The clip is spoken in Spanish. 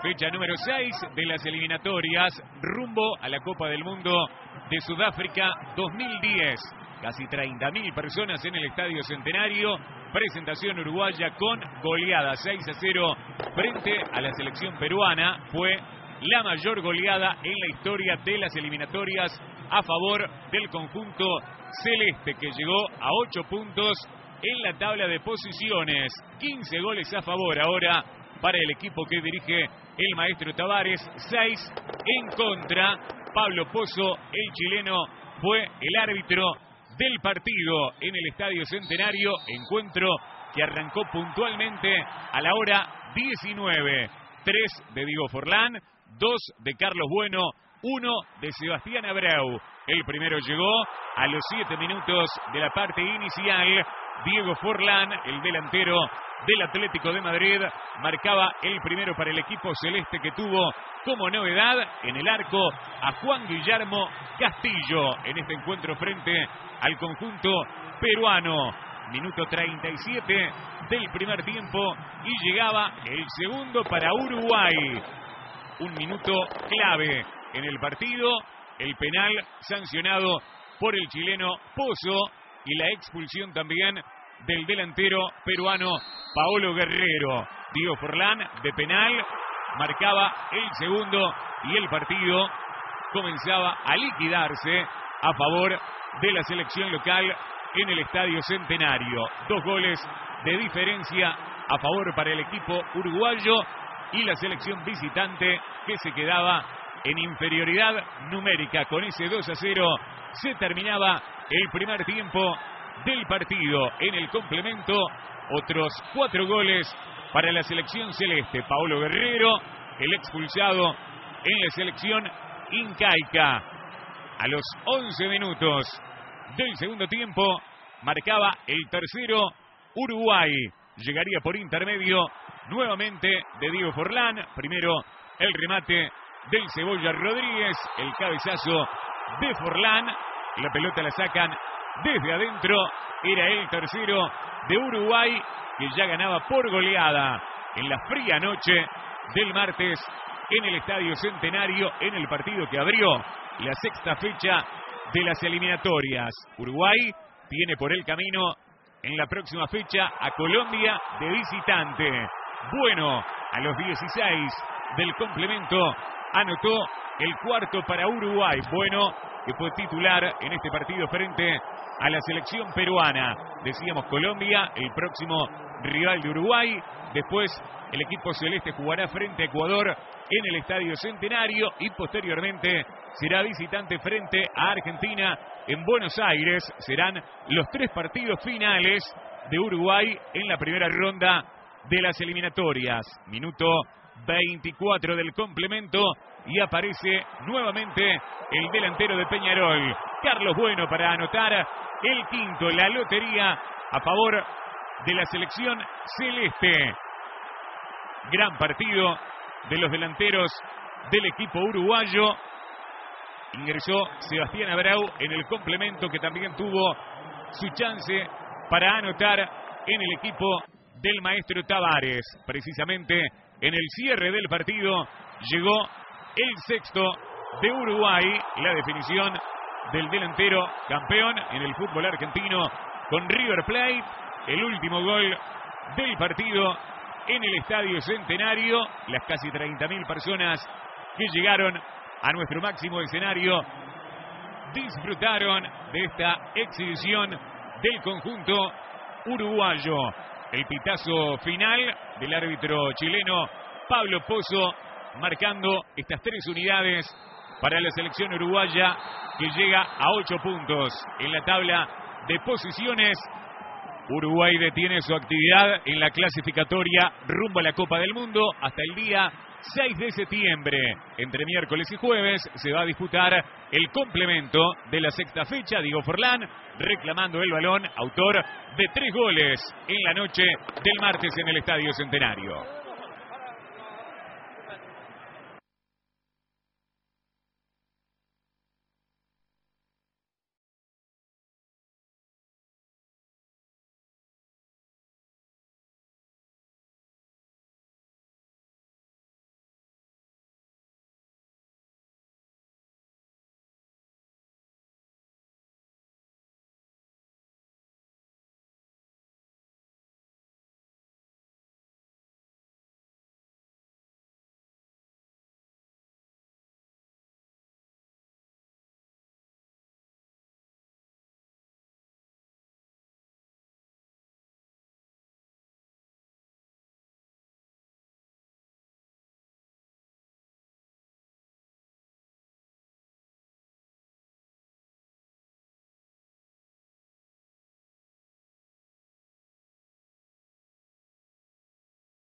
Fecha número 6 de las eliminatorias rumbo a la Copa del Mundo de Sudáfrica 2010. Casi 30.000 personas en el Estadio Centenario. Presentación uruguaya con goleada 6-0 frente a la selección peruana. Fue la mayor goleada en la historia de las eliminatorias a favor del conjunto celeste, que llegó a 8 puntos en la tabla de posiciones. 15 goles a favor ahora para el equipo que dirige el maestro Tavares. 6 en contra. Pablo Pozo, el chileno, fue el árbitro del partido en el Estadio Centenario. Encuentro que arrancó puntualmente a la hora 19. 3 de Diego Forlán, 2 de Carlos Bueno, 1 de Sebastián Abreu. El primero llegó a los 7 minutos de la parte inicial. Diego Forlán, el delantero del Atlético de Madrid, marcaba el primero para el equipo celeste, que tuvo como novedad en el arco a Juan Guillermo Castillo en este encuentro frente al conjunto peruano. Minuto 37 del primer tiempo y llegaba el segundo para Uruguay. Un minuto clave en el partido, el penal sancionado por el chileno Pozo y la expulsión también del delantero peruano Paolo Guerrero. Diego Forlán, de penal, marcaba el segundo y el partido comenzaba a liquidarse a favor de la selección local en el Estadio Centenario. 2 goles de diferencia a favor para el equipo uruguayo y la selección visitante, que se quedaba en inferioridad numérica. Con ese 2-0 se terminaba el primer tiempo del partido. En el complemento, otros 4 goles para la selección celeste. Paolo Guerrero, el expulsado en la selección incaica. A los 11 minutos del segundo tiempo marcaba el tercero Uruguay. Llegaría por intermedio nuevamente de Diego Forlán. Primero el remate del Cebolla Rodríguez, el cabezazo de Forlán. La pelota la sacan desde adentro. Era el tercero de Uruguay, que ya ganaba por goleada en la fría noche del martes en el Estadio Centenario, en el partido que abrió la sexta fecha de las eliminatorias. Uruguay tiene por el camino en la próxima fecha a Colombia de visitante. Bueno, a los 16 del complemento anotó el cuarto para Uruguay. Bueno, que fue titular en este partido frente a la selección peruana. Decíamos Colombia, el próximo rival de Uruguay. Después el equipo celeste jugará frente a Ecuador en el Estadio Centenario y posteriormente será visitante frente a Argentina en Buenos Aires. Serán los 3 partidos finales de Uruguay en la primera ronda de las eliminatorias. Minuto 24 del complemento y aparece nuevamente el delantero de Peñarol, Carlos Bueno, para anotar el quinto. La lotería a favor de la selección celeste. Gran partido de los delanteros del equipo uruguayo. Ingresó Sebastián Abreu en el complemento, que también tuvo su chance para anotar en el equipo del maestro Tavares. Precisamente en el cierre del partido llegó el sexto de Uruguay, la definición del delantero campeón en el fútbol argentino con River Plate. El último gol del partido en el Estadio Centenario. Las casi 30.000 personas que llegaron a nuestro máximo escenario disfrutaron de esta exhibición del conjunto uruguayo. El pitazo final del árbitro chileno Pablo Pozo, marcando estas 3 unidades para la selección uruguaya, que llega a 8 puntos en la tabla de posiciones. Uruguay detiene su actividad en la clasificatoria rumbo a la Copa del Mundo hasta el día 6 de septiembre. Entre miércoles y jueves se va a disputar el complemento de la sexta fecha. Diego Forlán reclamando el balón, autor de 3 goles en la noche del martes en el Estadio Centenario.